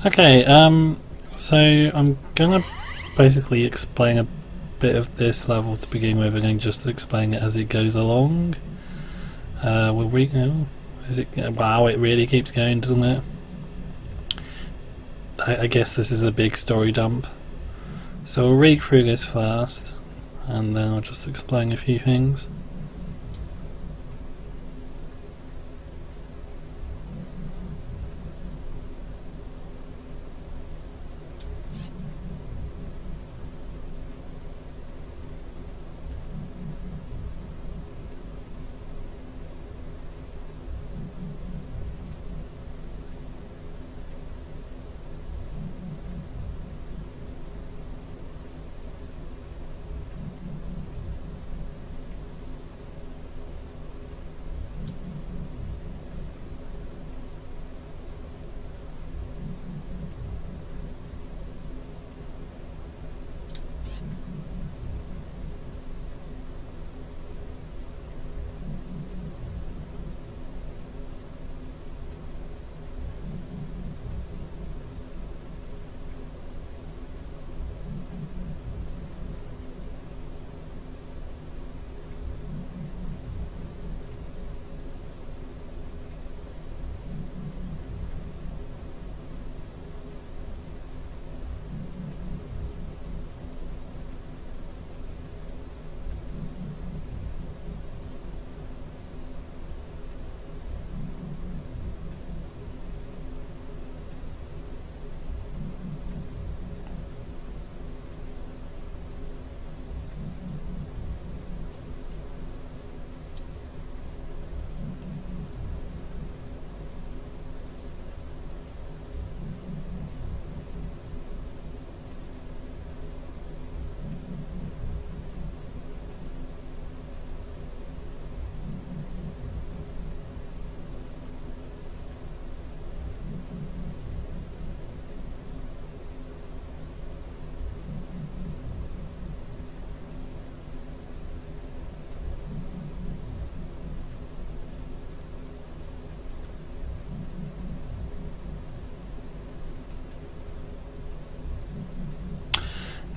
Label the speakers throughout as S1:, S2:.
S1: Okay, so I'm gonna basically explain a bit of this level to begin with, and then just explain it as it goes along. Will we? Oh, is it? Wow, it really keeps going, doesn't it? I guess this is a big story dump. So we'll read through this first, and then I'll just explain a few things.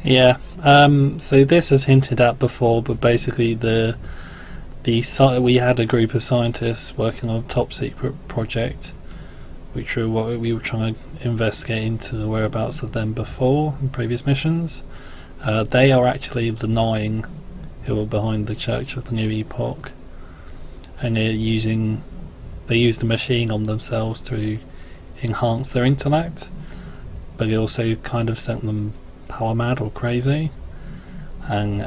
S1: Yeah. So this was hinted at before, but basically we had a group of scientists working on a top secret project, which were what we were trying to investigate into the whereabouts of them before in previous missions. They are actually the 9 who are behind the Church of the New Epoch, and they used the machine on themselves to enhance their intellect, but it also kind of sent them power mad or crazy, and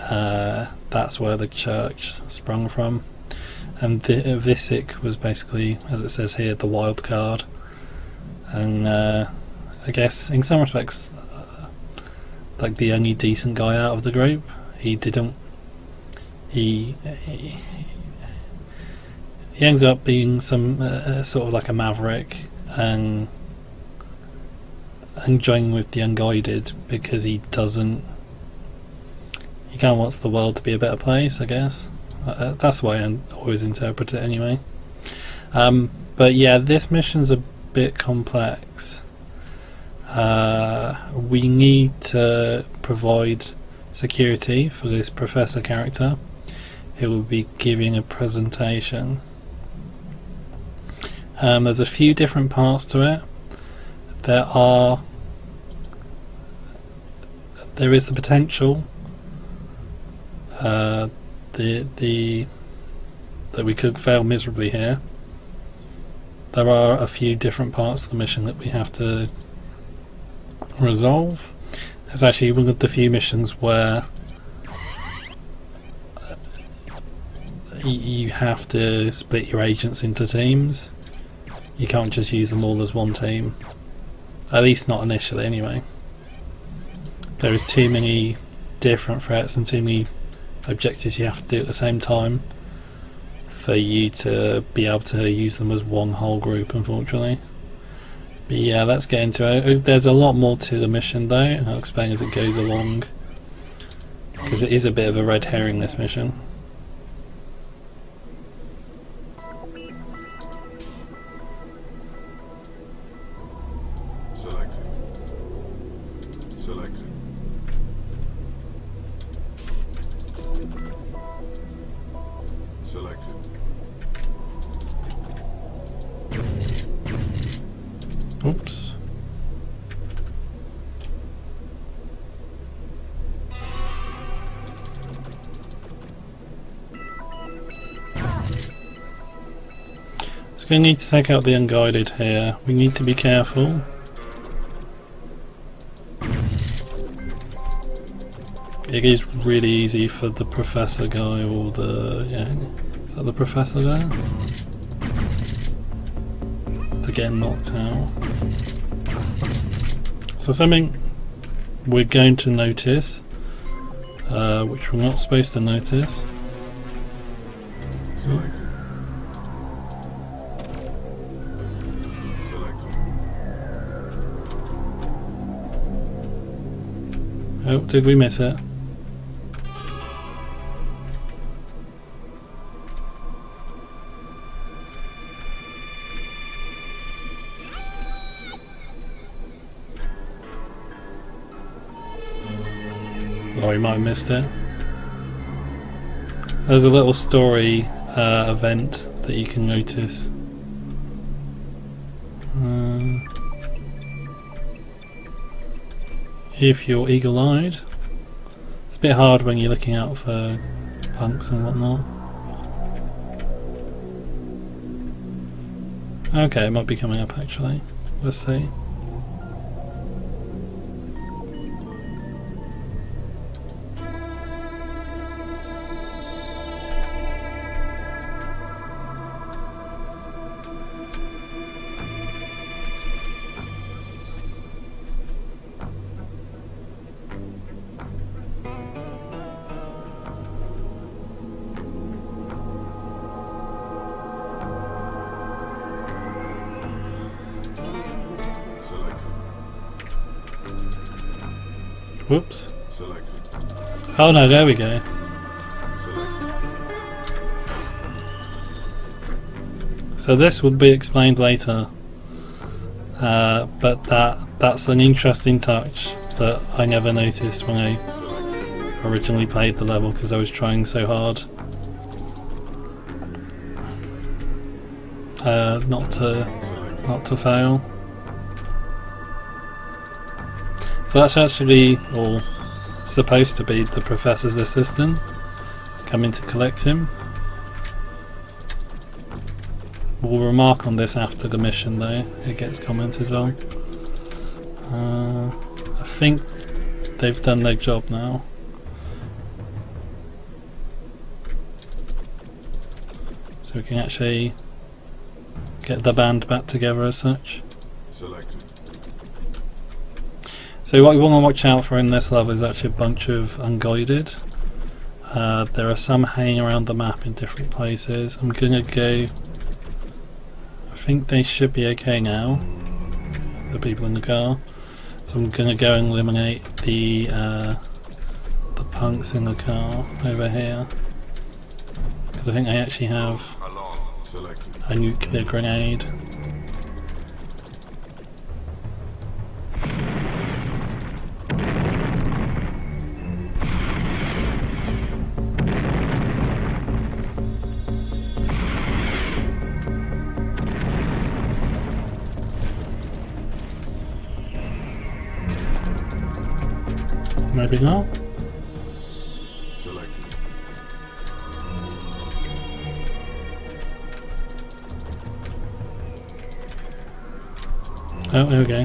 S1: that's where the church sprung from. And Visic was basically, as it says here, the wild card, and I guess in some respects like the only decent guy out of the group. He ends up being some sort of like a maverick, and joining with the unguided because he kind of wants the world to be a better place, I guess. That's why I always interpret it anyway. But yeah, this mission's a bit complex. We need to provide security for this professor character who will be giving a presentation. There's a few different parts to it. There is the potential that we could fail miserably here. There are a few different parts of the mission that we have to resolve. It's actually one of the few missions where you have to split your agents into teams. You can't just use them all as one team. At least not initially, anyway. There is too many different threats and too many objectives you have to do at the same time for you to be able to use them as one whole group, unfortunately. But yeah, let's get into it. There's a lot more to the mission though, and I'll explain as it goes along, because it is a bit of a red herring, this mission.
S2: Selecting
S1: Oops. So we need to take out the unguided here. We need to be careful. It is really easy for the professor guy or the... yeah, is that the professor there? To get knocked out. So something we're going to notice, which we're not supposed to notice. Oh, did we miss it? Oh, we might have missed it. There's a little story event that you can notice. If you're eagle-eyed, it's a bit hard when you're looking out for punks and whatnot. Okay, it might be coming up actually. Let's see. Whoops. Oh no, there we go. So this would be explained later, but that's an interesting touch that I never noticed when I originally played the level because I was trying so hard not to fail. So that's actually, or supposed to be, the professor's assistant coming to collect him. We'll remark on this after the mission though, it gets commented on. I think they've done their job now. So we can actually get the band back together as such. So what you want to watch out for in this level is actually a bunch of unguided. There are some hanging around the map in different places. I'm gonna go... I think they should be okay now, the people in the car. So I'm gonna go and eliminate the punks in the car over here. Because I think they actually have a nuclear grenade. Maybe not. Oh, there we go.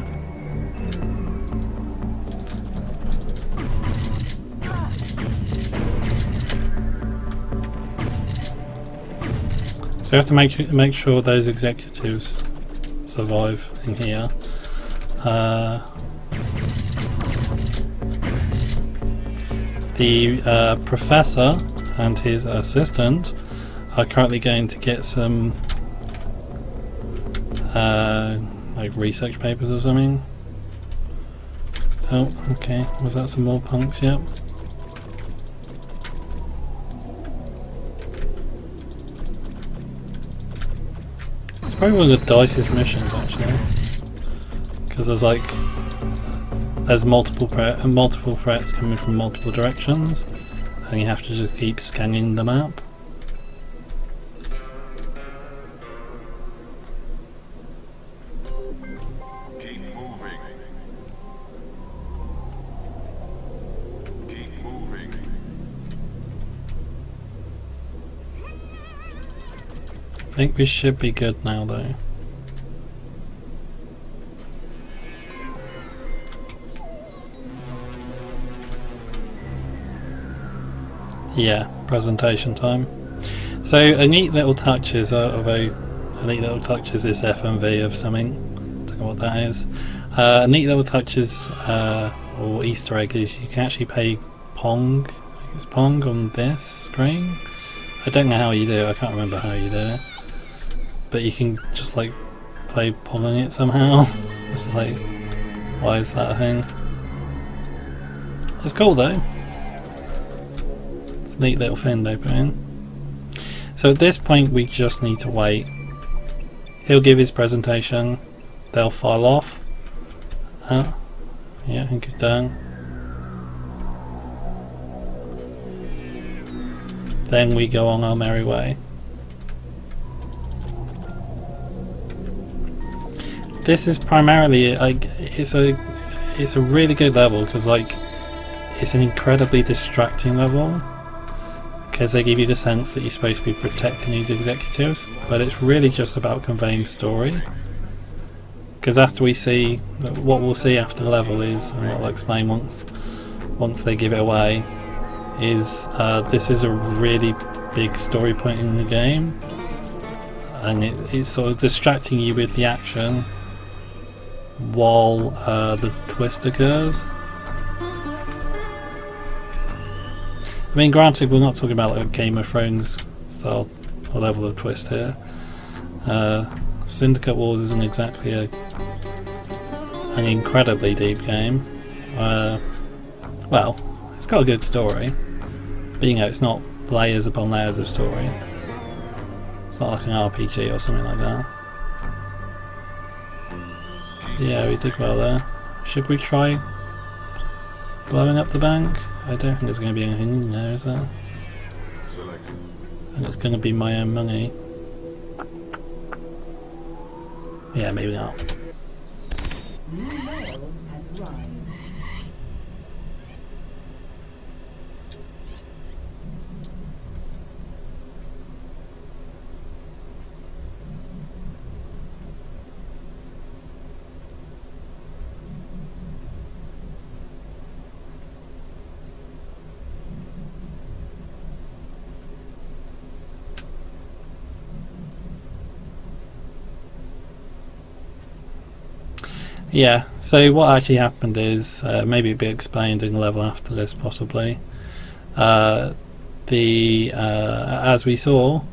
S1: So you have to make sure those executives survive in here. The professor and his assistant are currently going to get some like research papers or something. Oh, okay. Was that some more punks? Yep. It's probably one of the diciest missions actually, because there's multiple threats coming from multiple directions, and you have to just keep scanning the map. think we should be good now though. Yeah, presentation time. So a neat little touch is this FMV of something. Don't know what that is. A neat little touch is or Easter egg is you can actually play Pong. I think it's Pong on this screen. I don't know how you do it. I can't remember how you do it. But you can just like play Pong on it somehow. It's like, why is that a thing? It's cool though. It's a neat little thing they put in. So at this point we just need to wait. He'll give his presentation. They'll file off. Yeah, I think it's done. Then we go on our merry way. This is primarily like it's a really good level because like it's an incredibly distracting level because they give you the sense that you're supposed to be protecting these executives, but it's really just about conveying story. Because after we see what we'll see after the level is, and what I'll explain once they give it away, is this is a really big story point in the game, and it's sort of distracting you with the action while the twist occurs. I mean, granted, we're not talking about like a Game of Thrones style or level of twist here. Syndicate Wars isn't exactly an incredibly deep game. Well, it's got a good story, but you know, it's not layers upon layers of story. It's not like an RPG or something like that. Yeah, we did well there. Should we try blowing up the bank? I don't think there's going to be anything in there, is there? And it's going to be my own money. Yeah, maybe not.
S2: New mail has arrived.
S1: Yeah, so what actually happened is, maybe it'll be explained in the level after this possibly. As we saw,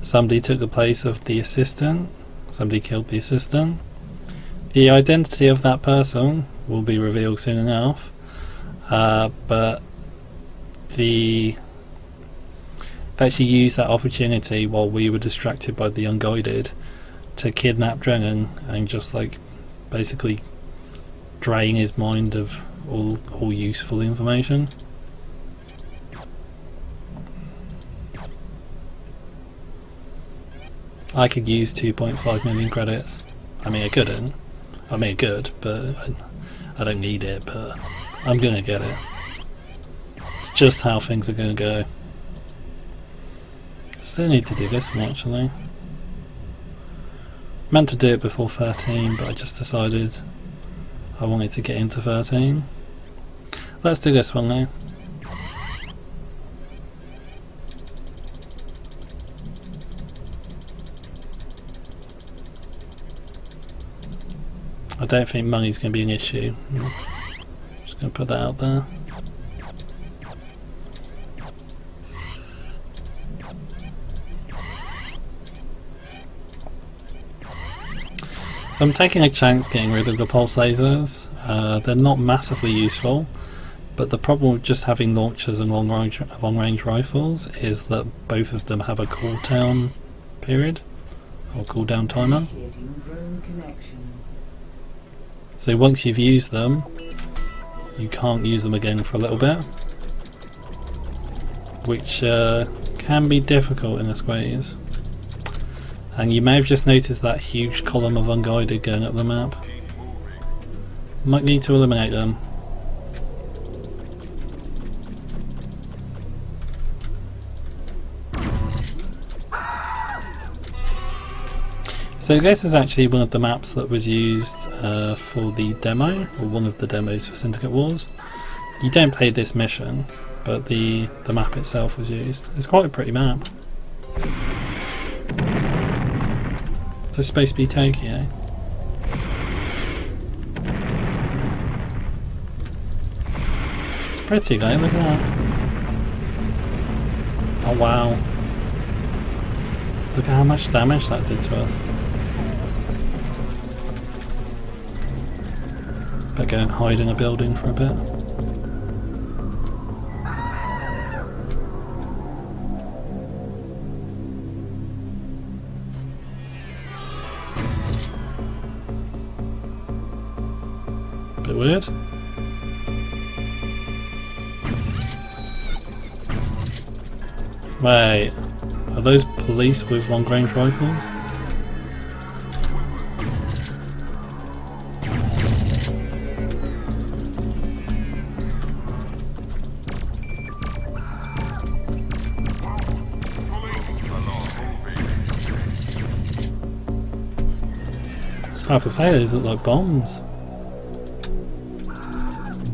S1: somebody took the place of the assistant, somebody killed the assistant. The identity of that person will be revealed soon enough, but they actually used that opportunity while we were distracted by the unguided to kidnap Drennan and just like basically drain his mind of all useful information. I could use 2.5 million credits. I mean I couldn't. I mean I could, but I don't need it, but I'm gonna get it. It's just how things are gonna go. Still need to do this one actually. Meant to do it before 13, but I just decided I wanted to get into 13. Let's do this one now. I don't think money's going to be an issue. Just going to put that out there. So I'm taking a chance getting rid of the pulse lasers. They're not massively useful, but the problem with just having launchers and long range rifles is that both of them have a cooldown period, or cooldown timer. So once you've used them, you can't use them again for a little bit, which can be difficult in this ways. And you may have just noticed that huge column of unguided going up the map. Might need to eliminate them. So this is actually one of the maps that was used for the demo, or one of the demos for Syndicate Wars. You don't play this mission, but the map itself was used. It's quite a pretty map. Is this supposed to be Tokyo? It's pretty though, look at that. Oh wow. Look at how much damage that did to us. Better go and hide in a building for a bit. Bit weird. Wait, are those police with long-range rifles? It's hard to say, these look like bombs.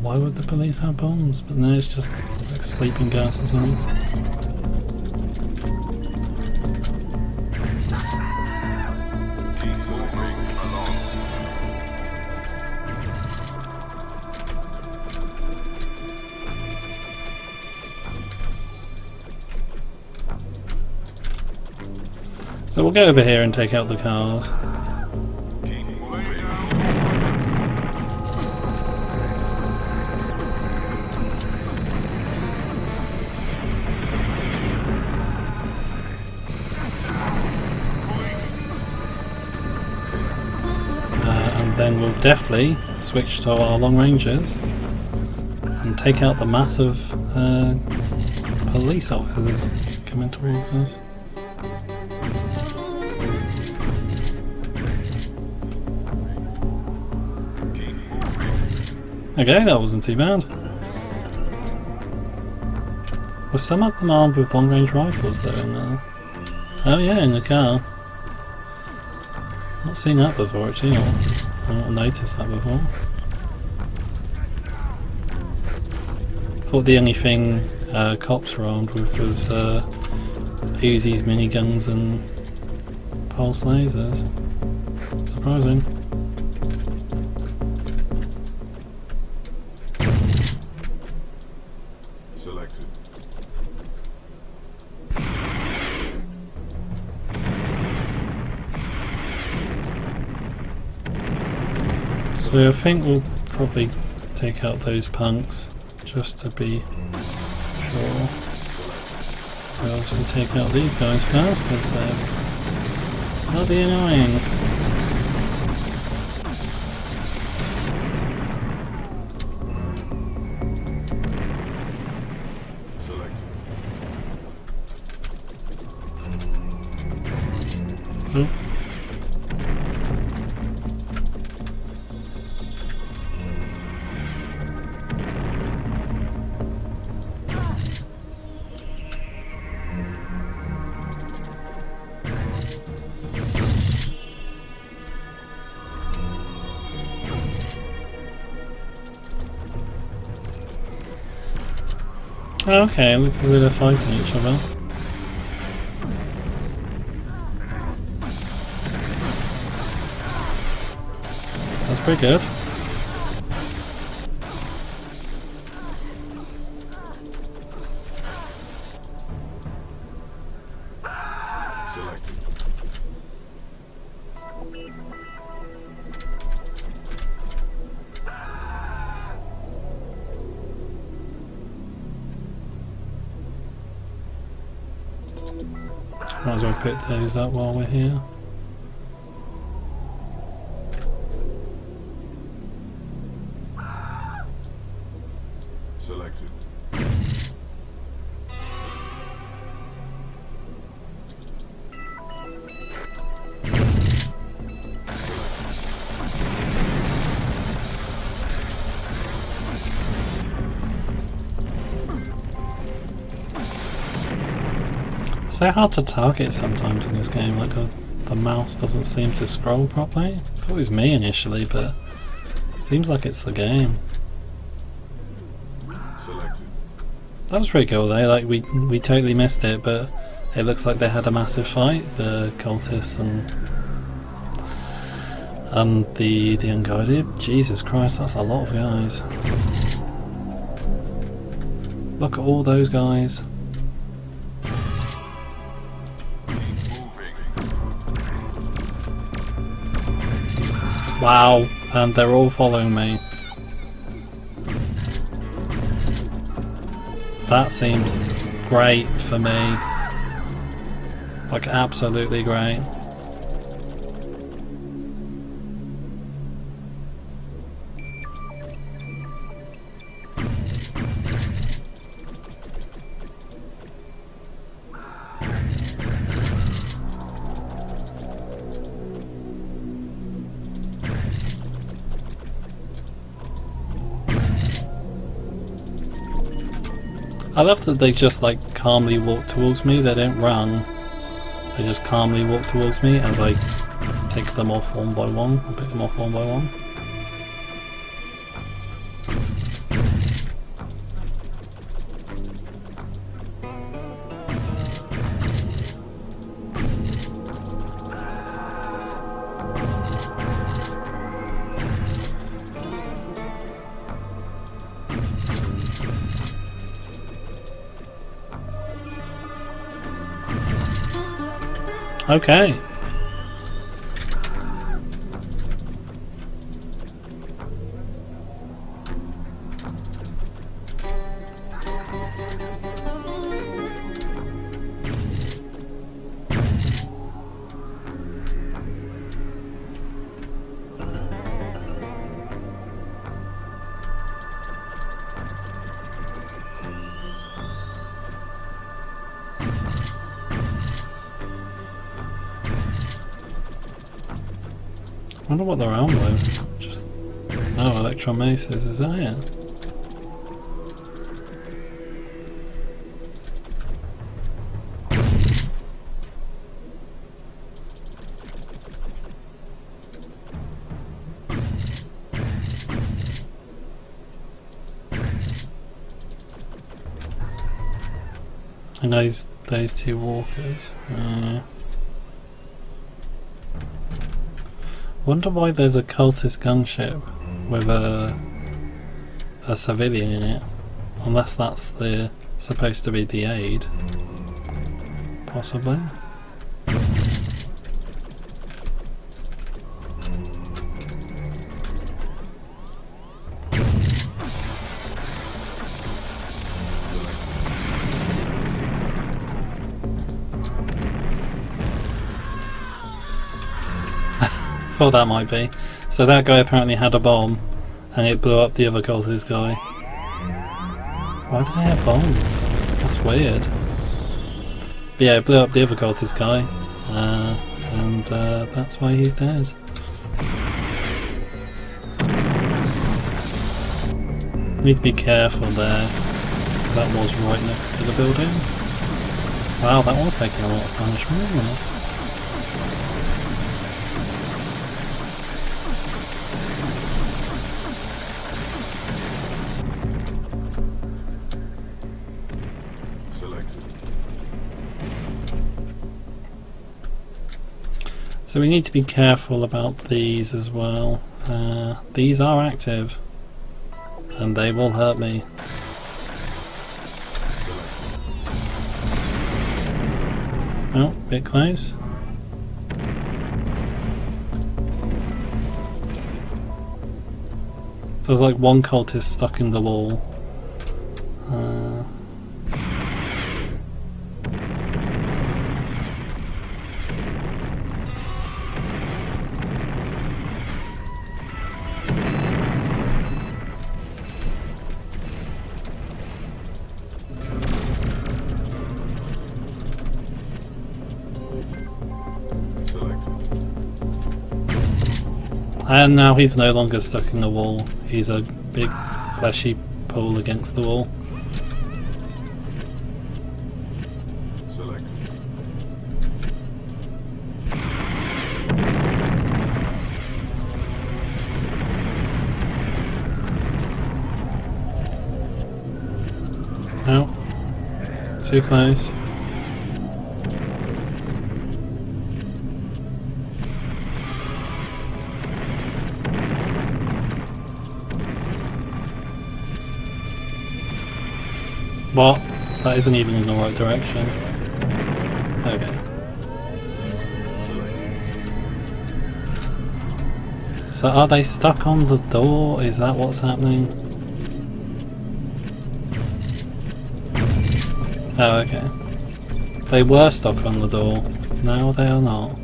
S1: Why would the police have bombs? But no, it's just like sleeping gas or something. So we'll go over here and take out the cars. And then we'll definitely switch to our long ranges and take out the massive police officers coming towards us. Okay, that wasn't too bad. Were some of them armed with long-range rifles though in there? Oh yeah, in the car. Not seen that before actually, or I've not noticed that before. Thought the only thing cops were armed with was Uzis, miniguns and pulse lasers. Surprising. So I think we'll probably take out those punks just to be sure. We'll obviously take out these guys first because they're bloody annoying. Oh. Okay, looks as though they're fighting each other. That's pretty good. Might as well pick those up while we're here.
S3: Selected.
S1: So hard to target sometimes in this game, like the the mouse doesn't seem to scroll properly. I thought it was me initially, but it seems like it's the game. That was pretty cool though, like we totally missed it, but it looks like they had a massive fight, the cultists and the unguided. Jesus Christ, that's a lot of guys. Look at all those guys. Wow, and they're all following me. That seems great for me. Like, absolutely great. I love that they just like calmly walk towards me, they don't run. They just calmly walk towards me as I take them off one by one, or pick them off one by one. Okay. I wonder what they're armed with. Just electron maces, is that it? And those two walkers. Wonder why there's a cultist gunship with a civilian in it, unless that's supposed to be the aid, possibly. Thought that might be. So that guy apparently had a bomb and it blew up the other cultist guy. Why do they have bombs? That's weird. But yeah, it blew up the other cultist guy and that's why he's dead. Need to be careful there because that was right next to the building. Wow, that was taking a lot of punishment, wasn't it? So we need to be careful about these as well. These are active and they will hurt me. Oh, bit close. There's like one cultist stuck in the wall. And now he's no longer stuck in the wall. He's a big fleshy pole against the wall. Too close. What? That isn't even in the right direction. Okay. So are they stuck on the door? Is that what's happening? Oh, okay. They were stuck on the door. Now they are not.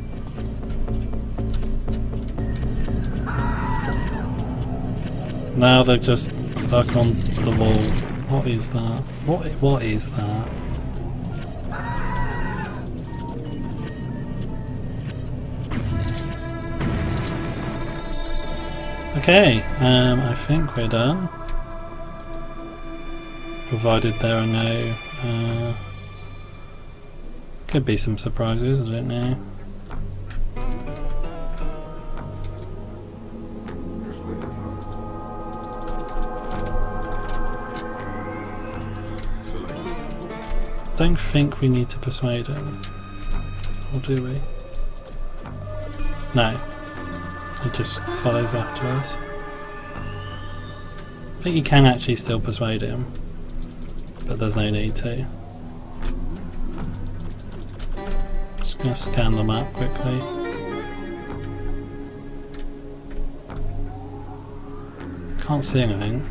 S1: Now they're just stuck on the wall. What is that? What is that? Okay, I think we're done. Provided there are no could be some surprises, I don't know. Don't think we need to persuade him, or do we? No, he just follows after us. I think you can actually still persuade him, but there's no need to. Just gonna scan the map quickly. Can't see anything.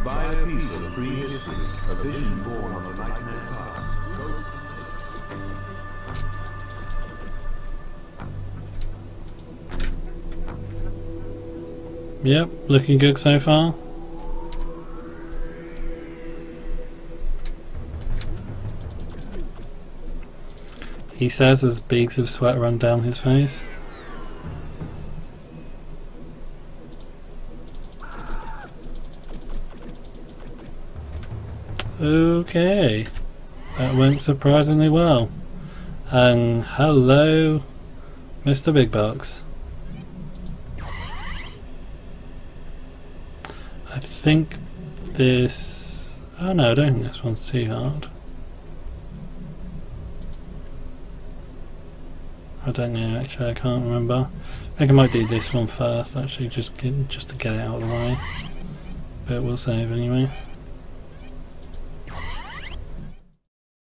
S3: Buy a piece of prehistory, a vision born on the nightmare past.
S1: Yep, looking good so far. He says as beads of sweat run down his face. Okay, that went surprisingly well. And hello, Mr. Big Bucks. I think this... oh no, I don't think this one's too hard. I don't know, actually I can't remember. I think I might do this one first actually, just to get it out of the way. But we'll save anyway.